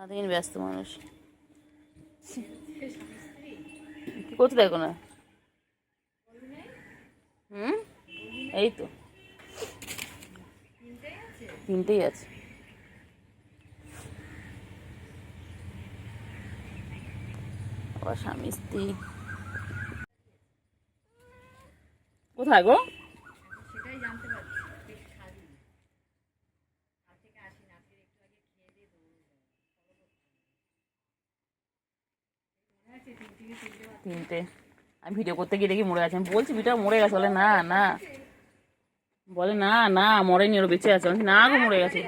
সারাদিন ব্যস্ত মানুষ। কি করতে দেখো না? এই তো তিনটেই আছে। আবার স্বামী স্ত্রী কোথায় গো? তিনটে। আমি ভিডিও করতে গিয়ে দেখি মরে গেছে। আমি বলছি ভিডিও মরে গেছে, বলে না না, বলে না না মরেনি, ওর বেঁচে আছে। না গো মরে গেছে।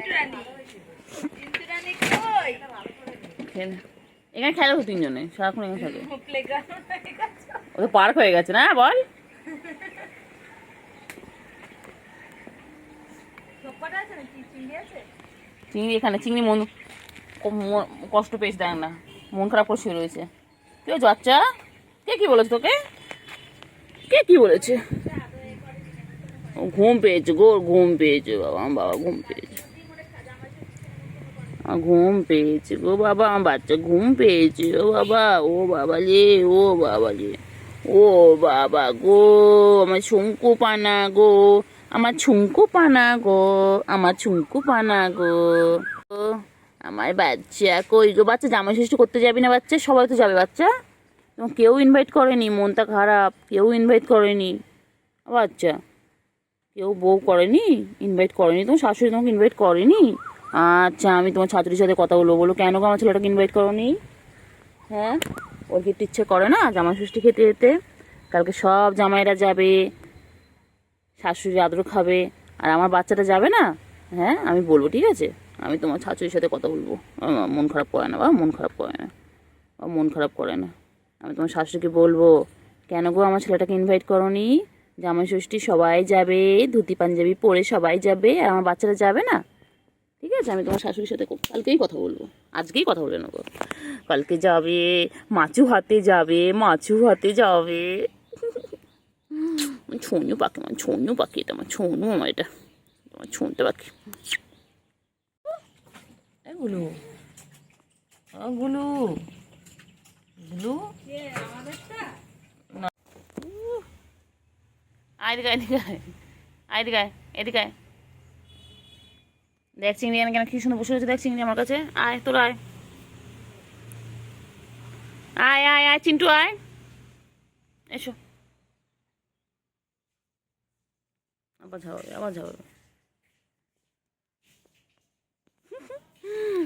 এখানে খেলে তো তিনজনে সারাক্ষণ এখানে থাকে। ও তো পার্ক হয়ে গেছে না বল। চিংড়ি এখানে, চিংড়ি মন কষ্ট পেয়েছে, দেখ না মন খারাপ করে শুয়ে রয়েছে। কেউ বাচ্চা, কে কি বলেছে তোকে? কে কি বলেছে? ঘুম পেয়েছে গো, ঘুম পেয়েছে বাবা, আমার বাবা ঘুম পেয়েছে, ঘুম পেয়েছে গো বাবা, আমার বাচ্চা ঘুম পেয়েছে। ও বাবা, ও বাবা রে, ও বাবা রে, ও বাবা গো, আমার ছুঙ্কু পানা গো, আমার ছুঙ্কু পানা গো, আমার ছুঙ্কু পানা গো, আমার বাচ্চা কই গো? বাচ্চা জামাই ষষ্ঠী করতে যাবি না? বাচ্চা সবাই তো যাবে। বাচ্চা তোমার কেউ ইনভাইট করেনি, মনটা খারাপ, কেউ ইনভাইট করেনি। বাচ্চা কেউ বউ করেনি, ইনভাইট করেনি, তোমার শাশুড়ি তোমাকে ইনভাইট করেনি? আচ্ছা, আমি তোমার ছাত্রীর সাথে কথা বলবো। বলো কেন গো আমার ছেলেটাকে ইনভাইট করোনি? হ্যাঁ, ওর কি ইচ্ছে করে না জামাই ষষ্ঠী খেতে যেতে? কালকে সব জামাইরা যাবে, শাশুড়ি আদর খাবে, আর আমার বাচ্চাটা যাবে না? হ্যাঁ, আমি বলবো, ঠিক আছে, আমি তোমার শাশুড়ির সাথে কথা বলবো। মন খারাপ করে না বাবা, মন খারাপ করে না, মন খারাপ করে না। আমি তোমার শাশুড়িকে বলবো, কেন গো আমার ছেলেটাকে ইনভাইট করোনি? জামাই ষষ্ঠী সবাই যাবে, ধুতি পাঞ্জাবি পরে সবাই যাবে, আর আমার বাচ্চারা যাবে না? ঠিক আছে, আমি তোমার শাশুড়ির সাথে কালকেই কথা বলবো, আজকেই কথা বলে নেবো। কালকে যাবে, মাছু হাতে যাবে, মাছু হাতে যাবে। ছনু পাখি, আমার ছনু পাখি, এটা আমার ছনু, আমার এটা তোমার ছুনতে পাখি। গুলু গুলু গুলু, আয় গায়ে গায়ে, আয় গায়ে, এদিকে আয়। দেখ চিংড়ি কেন কি সুন্দর বসে রয়েছে, দেখ চিংড়ি আমার কাছে। আয় তোর, আয় আয় আয় আয় চিন্টু, আয় এসো। আবার ঝাড়াবে, আবার ঝাড়াবে।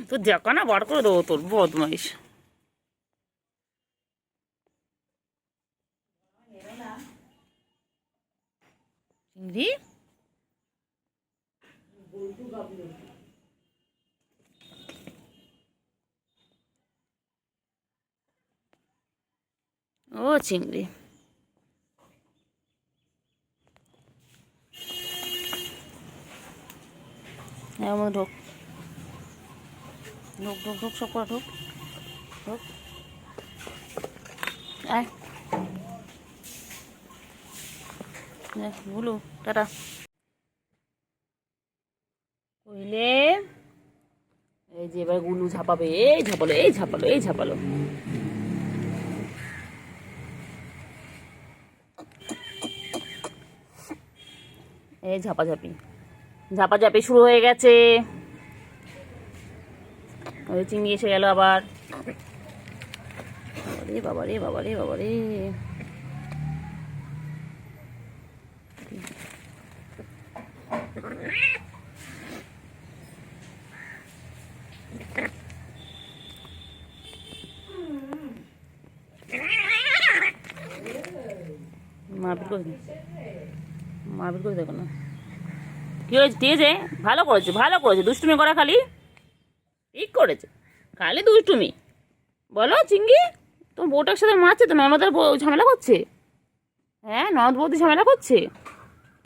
তোর দেখা না বার করে দেবো, তোর বদমাইশ। চিংড়ি ও চিংড়ি, হ্যাঁ ঢোক ঢোক ঢোক ঢোক, সব করা ঢোক ঢোক, আয় বলু টাটা কইলে। এই যে এবার গুলু ঝাপাবে, এই ঝাপালো, এই ঝাপালো, এই ঝাপালো। এই ঝাপাঝাপি, ঝাপাঝাপি শুরু হয়ে গেছে। ওই চিংড়ি এসে গেল আবার। বাবা রে বাবা রে বাবা রে, মারপিট করে, মারপিট করে দেখো না কি হয়েছে। ঠিক আছে, ভালো করেছে, ভালো করেছে, দুষ্টুমি করা খালি ঠিক করেছে, খালি দুষ্টুমি। বলো চিংড়ি, তোমার বউটার সাথে মারছে তো, ননদের ঝামেলা করছে? হ্যাঁ, ননদ বৌদি ঝামেলা করছে।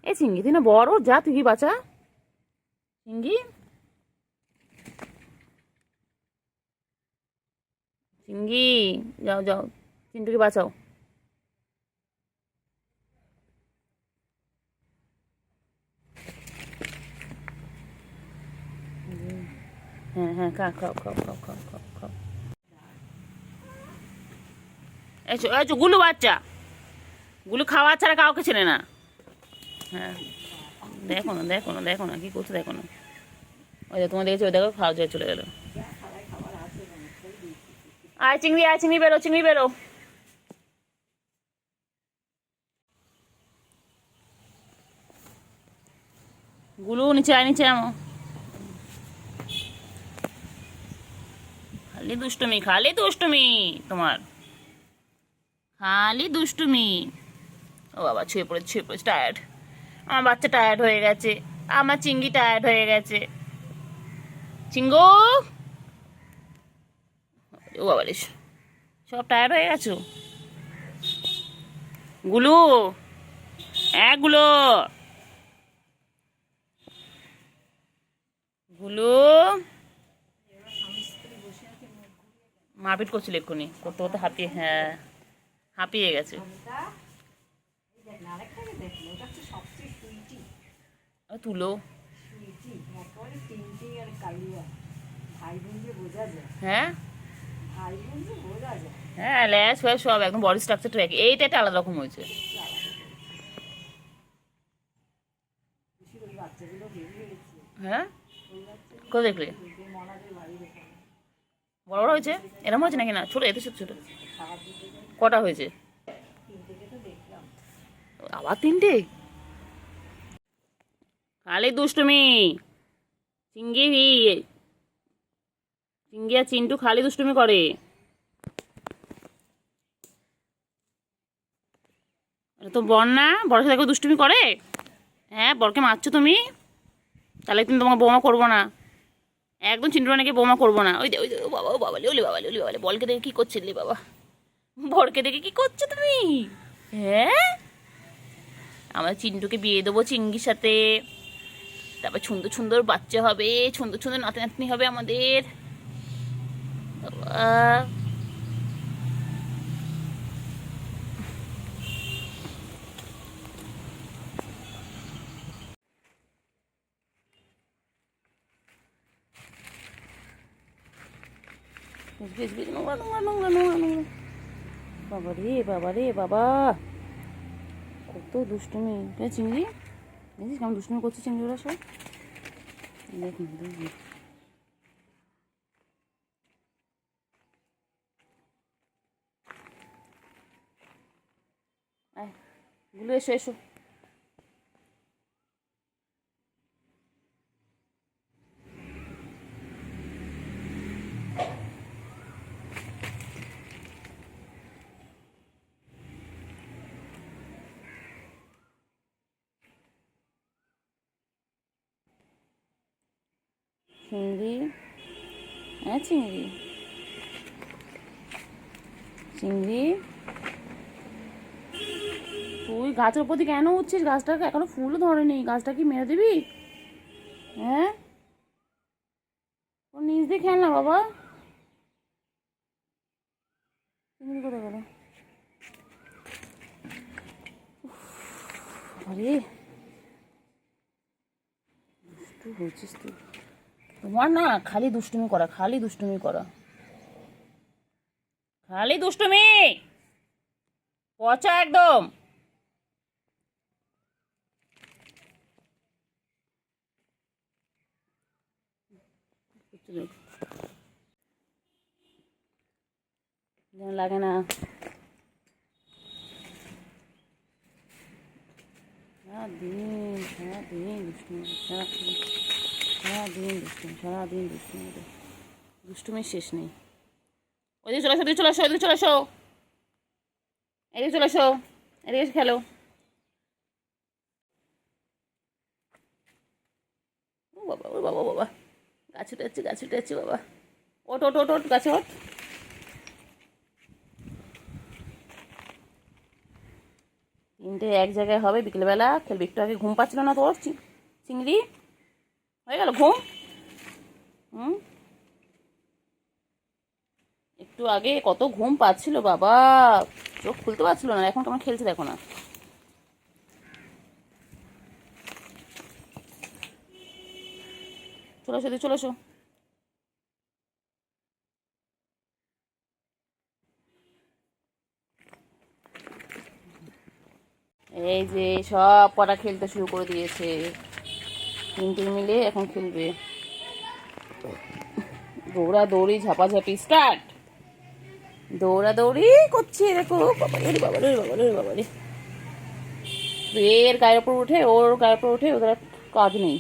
এ চিংড়ি তুই না বড়, যা তুই কি বাঁচা চিংড়ি, চিংড়ি যাও যাও, চিন্টুকে বাঁচাও। হ্যাঁ হ্যাঁ, খাও খাও খাও খাও খাও খাও খাও। এসো এসো গুলু বাচ্চা, গুলু খাওয়া ছাড়া কাউকে চেনে না। হ্যাঁ দেখো না দেখো না দেখো না কি করছে দেখো না। ওই তোমার দেখেছি, ওই দেখো খাওয়া যায় চলে গেলো। আয় চিংড়ি বেরো, চিংড়ি বেরো। গুলু নিচে আয়, নিচে নামো। খালি দুষ্টুমি, খালি দুষ্টুমি তোমার, খালি দুষ্টুমি। ও বাবা ছুঁয়ে পড়েছে টায়ার্ড। আমার বাচ্চা টায়ার্ড হয়ে গেছে, আমার চিংড়ি টায়ার্ড হয়ে গেছে। চিঙ্গু, ও বাবা রে, সব টায়ার্ড হয়ে গেছো। গুলু, গুলো, গুলু মারপিট করছিল এক্ষুনি, করতে করতে হাঁপিয়ে, হ্যাঁ হাঁপিয়ে গেছে। তুলো, হ্যাঁ হ্যাঁ ল্যাস ফ্যাস সব একদম বডি স্ট্রাকচারটা একই, এইটা একটা আলাদা রকম হয়েছে। হ্যাঁ কোথায় দেখলে? বড় বড় হয়েছে, এরকম হয়েছে নাকি? না ছোট, এত ছোট ছোট। কটা হয়েছে? আবার 3টে? খালি দুষ্টুমি। চিঙ্গি, চিঙ্গি আর চিন্টু খালি দুষ্টুমি করে। তো বর না, বড় সাথে দুষ্টুমি করে? হ্যাঁ বরকে মারছো তুমি? তাহলে কিন্তু তোমাকে বৌমা করবো না, একদম চিন্টু নাকি বৌমা করবো না। ওই ওই ও বাবা, ও বাবা ওলি বাবা, ওলি বাবা, বলকে দেখে কি করছে রে বাবা, বরকে দেখে কি করছো তুমি? হ্যাঁ আমার চিন্টুকে বিয়ে দেবো চিঙ্গির সাথে, তারপর সুন্দর সুন্দর বাচ্চা হবে, সুন্দর সুন্দর নাতি নাতনি হবে আমাদের। বাবা নোংরা নোংরা নোংরা নোংরা নোংরা, বাবা রে বাবা রে বাবা, কত দুষ্টুমি। চিংড়ি দেখিস কেমন দুষ্টুমি করছে চিংড়িরা সব, দেখুন দেখুন। গুলো এসো এসো। চিংড়ি, হ্যাঁ চিংড়ি, চিংড়ি তুই গাছের উপর দিয়ে কেন উঠছিস? গাছটাকে এখনো ফুলও ধরেনি, গাছটা কি মেরে দিবি? হ্যাঁ ওর নিচ দিয়ে খেল না বাবা। চিংড়ি কোথায় গেল? আরে দুষ্টু হয়েছিস তুই, তোমার না খালি দুষ্টুমি করা, খালি দুষ্টুমি করা, খালি দুষ্টুমি, পচা একদম। লাগে না, সারাদিন সারাদিন দুষ্টুমি, সারাদিন সারাদিন দুষ্টুমি, সারাদিন দুষ্টুমি, দুষ্টুমির শেষ নেই। ওইদিকে চলে আসো, ওইদিকে চলে আসো, ওইদিকে চলে আসো, এদিকে চলে আসো, এদিকে এসে খেলো। ও বাবা ও বাবা বাবা, গাছে উঠে যাচ্ছে বাবা, ওট ওট ওট ওট গাছে ওঠ। তিনটে এক জায়গায় হবে বিকেলবেলা খেলবে, একটু আগে ঘুম পাচ্ছিল না তোর চিংড়ি? হয়ে গেল ঘুম? একটু আগে কত ঘুম পাচ্ছিল বাবা, চোখ খুলতে পারছিল না, এখন কেমন খেলছে দেখো না। চলে এসো চলে এসো। এই যে সব কটা খেলতে শুরু করে দিয়েছে, তিনটে মিলে এখন খেলবে। দৌড়াদৌড়ি ঝাপাঝাপি স্টার্ট। দৌড়াদৌড়ি করছে দেখো, বাবারে বাবারে বাবারে বাবারে। এর গায়ের উপর উঠে ওর গায়ের উপর উঠে, ওদের কাজ নেই।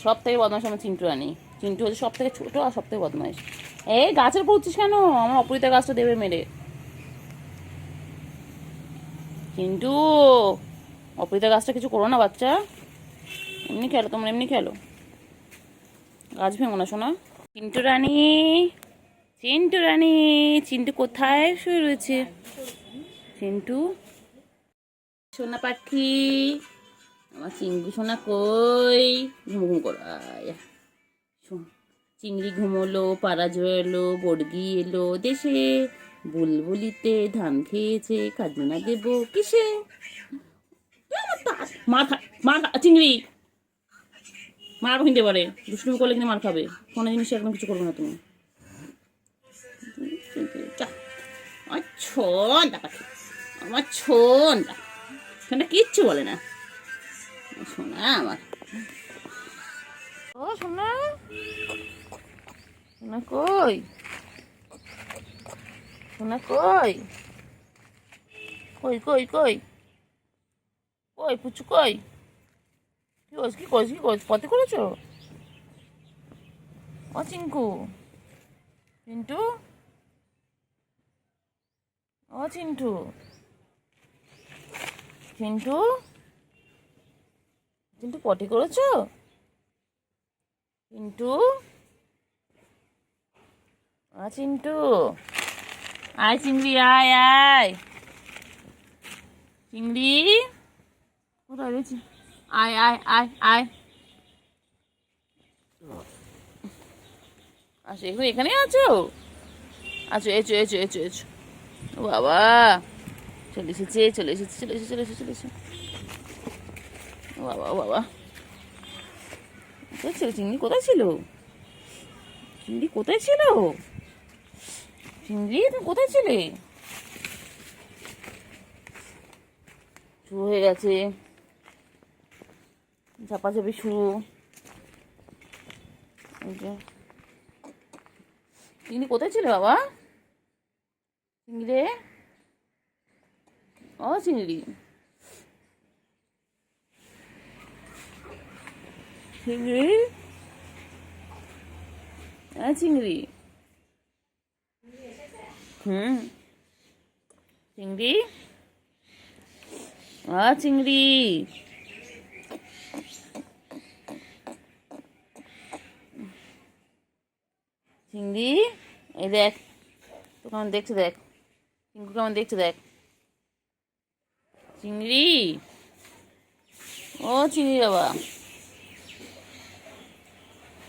সব থেকে বদমাইশ আমার চিন্টু রানী। চিন্টু হচ্ছে সব থেকে ছোট আর সব থেকে বদমাইশ। এই গাছের উপর উঠছিস কেন? আমার অপরিতা গাছটা দেবে মেরে। চিন্টু, অপরিতা গাছটা কিছু করো না বাচ্চা, এমনি খেলো, তোমরা এমনি খেলো, গাছ ভেঙো না শোনা। চিন্টু রানী, চিন্টু রানী, চিন্টু কোথায় শুয়ে রয়েছে? চিন্টু সোনা পাখি, আমার চিংড়ি সোনা কই? ঘুম ঘুম করো, শোন। চিংড়ি ঘুমোলো, পাড়া জয়েলো, বর্গি এলো দেশে, বুলবুলিতে ধান খেয়েছে, খাজনা দেব কিসে? মার চিংড়ি মার কিনতে পারে, দুষ্টুমি করলে কিন্তু মার খাবে। কোনো জিনিস একদম কিছু করবে না তুমি। আমার ছোনটা পাখি, আমার ছোনটা, ছোনটা কিচ্ছু বলে না। শোনা আমার, ও শোনা, শোনা কই? শোনা কই? কই কই কই কই পুচু কই? কি করছ, কি করছ, কি করছ? পথে করেছো? ও চিঙ্কু, চিন্টু, ও চিন্টু, চিন্টু, চিন্টু পটি করেছো? চিন্টু, চিন্টু, আয় চিংড়ি, আয় আয় চিংড়ি, কোথায় রয়েছে? আয় আয় আয় আয়, আচ্ছা এখন এখানে আছো? আচ্ছা এসো এসো এসো এসো। ও বাবা, চলে এসেছে চলে এসেছে চলে এসেছে চলে এসেছে চলে এসেছে। ও বাবা ও বাবা, কোথায় ছিল চিংড়ি? কোথায় ছিল চিংড়ি? কোথায় ছিল চিংড়ি? তুমি কোথায় ছিলে? শুরু হয়ে গেছে ঝাপাঝাপি শুরু। চিংড়ি কোথায় ছিল বাবা? চিংড়ি রে, ও চিংড়ি, চিংড়ি, হ্যাঁ চিংড়ি, চিংড়ি, চিংড়ি, চিংড়ি, এই দেখ তো কেমন দেখছে, দেখ চিংড়ি কেমন দেখছে, দেখ চিংড়ি, ও চিংড়ি বাবা।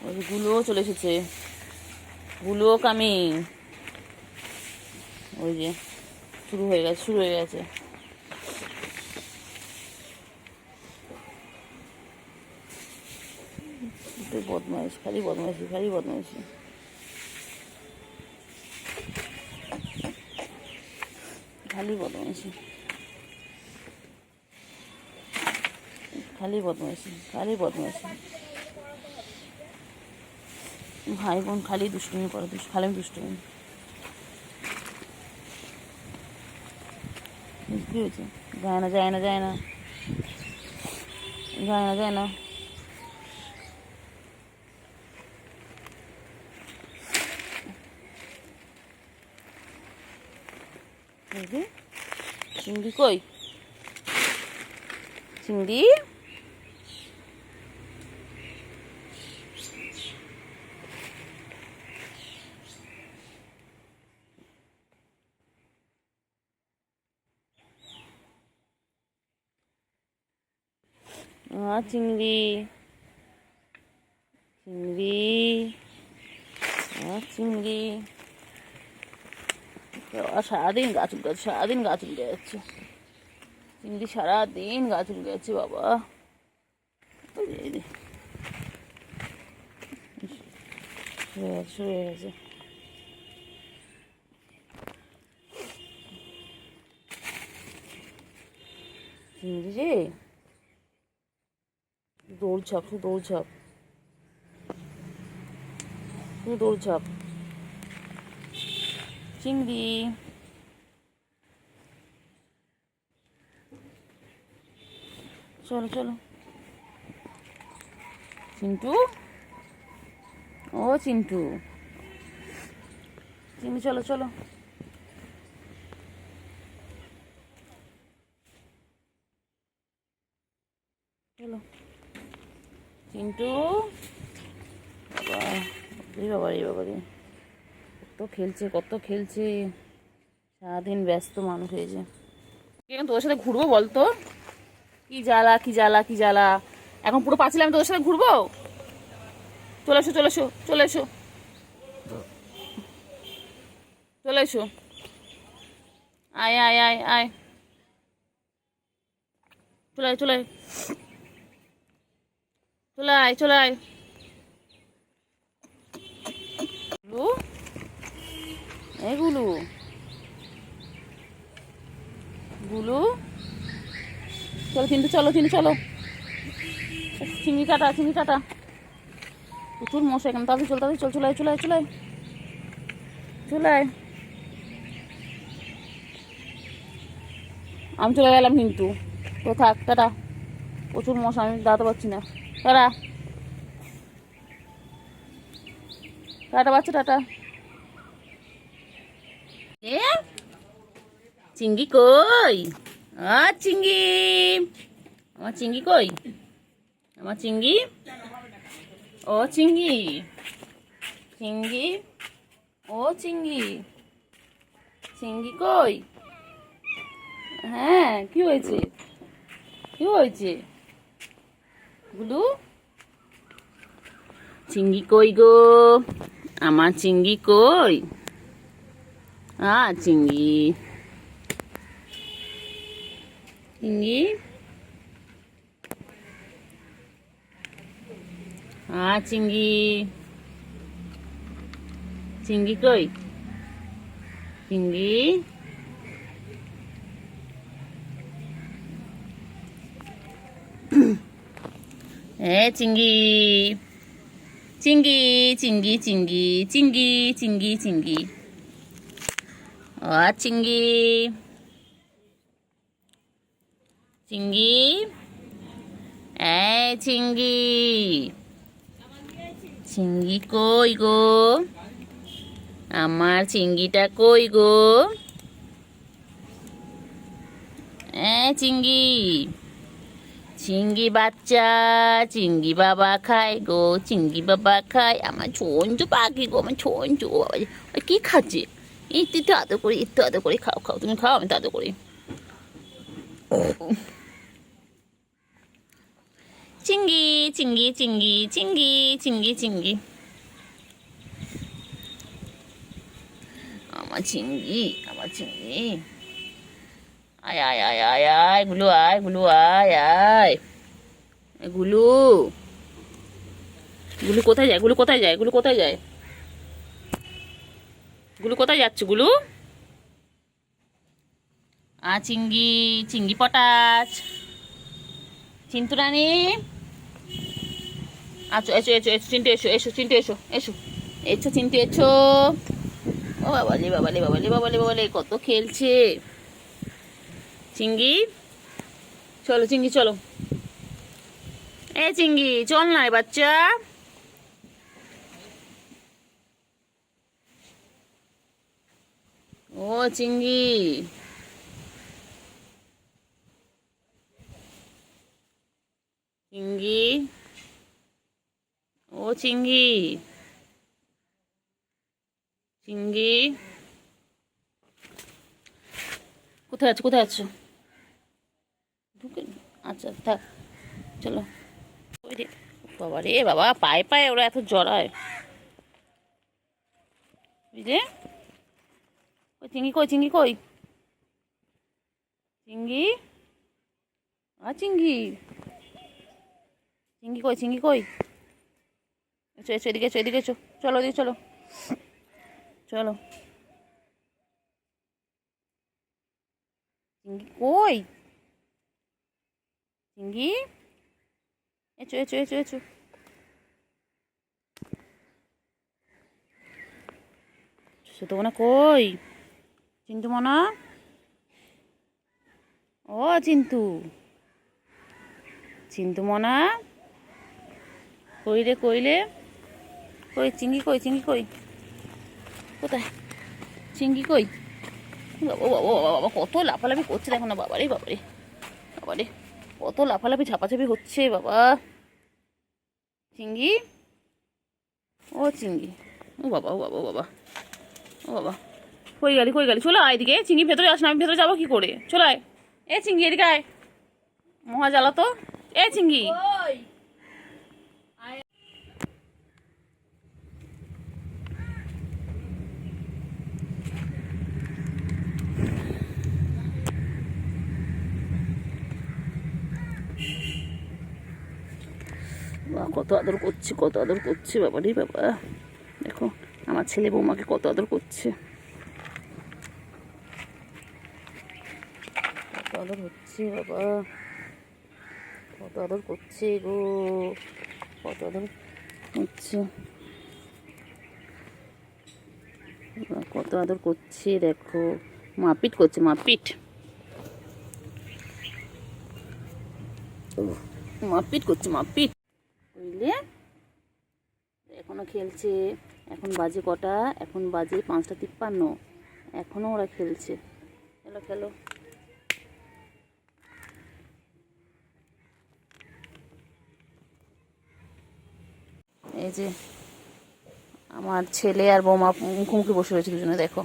ওই গুলোও চলে এসেছে, গুলোও কামিং। ওই যে শুরু হয়ে গেছে, শুরু হয়ে গেছে। বদমাইশ, খালি বদমাইশি, খালি বদমাইশি, খালি বদমাইশি, খালি বদমাইশি, খালি বদমাইশি। ভাই বোন খালি দুষ্টুমি করে, খালি দুষ্টুমি। কি হয়েছে? যায় না যায় না যায় না যায় না যায় না। চিংড়ি কই? চিংড়ি, চিংড়ি, চিংড়ি, চিংড়ি, সারাদিন গাছ উল্টে যাচ্ছে, সারাদিন গাছ উল্টে যাচ্ছে চিংড়ি, সারাদিন গাছ উল্টে যাচ্ছে বাবা। শুরু হয়ে গেছে। চিংড়ি রে, দৌড়ঝাঁপ, শুধু দৌড়ঝাঁপ, শুধু দৌড়ঝাঁপ। চিংড়ি, চলো চলো। চিন্টু, ও চিন্টু, চিংড়ি চলো চলো। চলো চিন্টু, বাবা রে, বাবা রে, বাবা রে, কত খেলছে, কত খেলছে, সারাদিন ব্যস্ত মানুষ হয়েছে। এখন তোদের সাথে ঘুরবো বলতো? কি জ্বালা, কি জ্বালা, কি জ্বালা। এখন পুরো পাঁচিলে আমি তোদের সাথে ঘুরবো? চলে এসো, চলে এসো, চলে এসো, চলে এসো, আয় আয় আয় আয়, চলে আয়, চলে আয়, চলে আয়, চলে আয়। গুলু, এই গুলু, গুলু, চলো চিন্টু, চলো চিন্টু, চলো। চিংড়ি কাটা, চিংড়ি কাটা, প্রচুর মশা এখানে। তাড়াতাড়ি চল, তাড়াতাড়ি চল, চলে আয়, চলে আয়, চলে আয়, চলে আয়। আমি চলে গেলাম কিন্তু, তো থাক, টাটা। প্রচুর মশা, আমি দাঁড়াতে পারছি না। টাটা, টাটা বাচ্চা, টাটা। এ চিংড়ি কই? চিংড়ি, আমার চিংড়ি কই? আমার চিংড়ি, ও চিংড়ি, চিংড়ি, ও চিংড়ি, চিংড়ি কই? হ্যাঁ, কি হয়েছে, কি হয়েছে গুলু? চিংড়ি কই গো? আমার চিংড়ি কই? চিংড়ি, চিংড়ি, চিংড়ি, চিংড়ি কই? চিংড়ি, চিংড়ি, চিংড়ি, চিংড়ি, চিংড়ি, চিংড়ি, চিংড়ি, চিংড়ি, চিংড়ি, চিংড়ি, চিংড়ি, চিংড়ি কই গো? আমার চিংড়িটা কই গো? চিংড়ি, চিংড়ি বাচ্চা, চিংড়ি বাবা খায় গো, চিংড়ি বাবা খায়। আমার ছোঞ্চু পাখি গো, আমার ছোঞ্চু। কি খাচ্ছে? একটু একটু আদর করি, একটু আদর করি। খাও খাও, তুমি খাও, আমি তো আদর করি। চিংড়ি, চিংড়ি, চিংড়ি, চিংড়ি, চিংড়ি, চিংড়ি, আমার চিংড়ি, আমার চিংড়ি। আয় আয় আয় আয় আয় গুলু, আয় গুলু, আয় আয়। গুলু, গুলু কোথায় যায়? গুলু কোথায় যায়? গুলু কোথায় যায়? গুলু কোথায় যাচ্ছে গুলু? চিংড়ি, চিংড়ি পটাশ, চিন্তু রানী, আচ্ছা এসো এসো এসো, চিন্টু এসো, এসো চিন্টু এসো, এসো, এসো চিন্টু এসো। ও বাবালে, বাবালে, বাবালে, বাবালে, বাবালে, কত খেলছে চিংড়ি। চলো চিংড়ি, চলো। চিংড়ি চল না বাচ্চা। ও চিংড়ি, চিংড়ি, ও চিংড়ি, চিংড়ি, কোথায় আছো, কোথায় আছো? ঢুকে, আচ্ছা থাক, চলো। ওই রে, বাবা রে বাবা, পায়ে পায়ে ওরা এত জড়ায়। বুঝলে? ওই চিংড়ি কই? চিংড়ি কই? চিংড়ি, চিংড়ি, চিংড়ি কই? চিংড়ি কই? এসো এসো, এদিকে এসো, এদিকে এসো, চলো এদিকে চলো, চলো। চিংড়ি কই? চিঙ্গি, এচো এচো এচো এচো। ছোট মনা কই? চিন্তু মনা, ও চিন্তু, চিন্তু মনা কই রে, কইলে কই? চিঙ্গি কই? চিঙ্গি কই? কোথায় চিঙ্গি কই? বাবা বাবা বাবা বাবা, কত লাফালাফি করছে দেখো না। বাবারে বাবারে বাবারে, কত লাফালাফি ঝাপাঝাপি হচ্ছে বাবা। চিঙ্গি, ও চিঙ্গি, ও বাবা ও বাবা ও বাবা ও বাবা, কই গেলি কই গেলি? চলে আয় এদিকে। চিঙ্গি ভেতরে আস না, আমি ভেতরে যাবো কি করে? চলে আয়। এ চিঙ্গি এদিকে আয়, মহা জ্বালা তো। এ চিঙ্গি, কত আদর করছি, কত আদর করছি বাবা রে বাবা। দেখো আমার ছেলে বৌমাকে কত আদর করছে, কত আদর হচ্ছে বাবা, কত আদর করছে গো, কত আদর হচ্ছে, কত আদর করছে দেখো। মারপিট করছে, মারপিট মারপিট করছে, মারপিট বুঝলে। এখনো খেলছে। এখন বাজে কটা? এখন বাজে 5টা 53। এখনো ওরা খেলছে। খেলো খেলো। এই যে আমার ছেলে আর বৌমা মুখোমুখি বসে রয়েছে দুজনে, দেখো।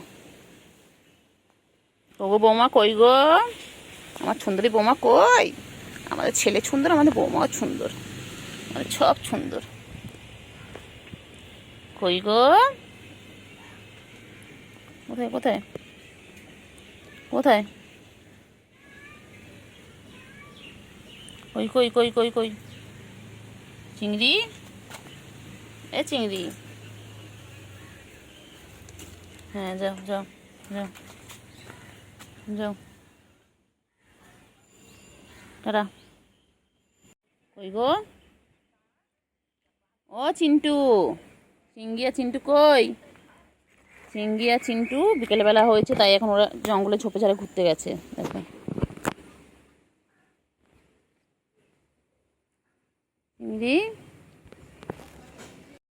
ওগো বৌমা কই গো? আমার সুন্দরী বৌমা কই? আমাদের ছেলে সুন্দর, আমাদের বৌমাও সুন্দর, আমাদের সব সুন্দর। কই গো? কোথায় কোথায় কোথায়? কই কই কই কই কই? চিংড়ি, এ চিংড়ি, হ্যাঁ যাও যাও যাও যাও, টাটা। কই গো? ও চিন্টু, চিঙ্গি আর চিন্টু কই? চিঙ্গি আর চিন্টু বিকেলবেলা হয়েছে তাই এখন ওরা জঙ্গলে ঝোপে ঝাড়ে ঘুরতে গেছে, দেখো। চিংড়ি,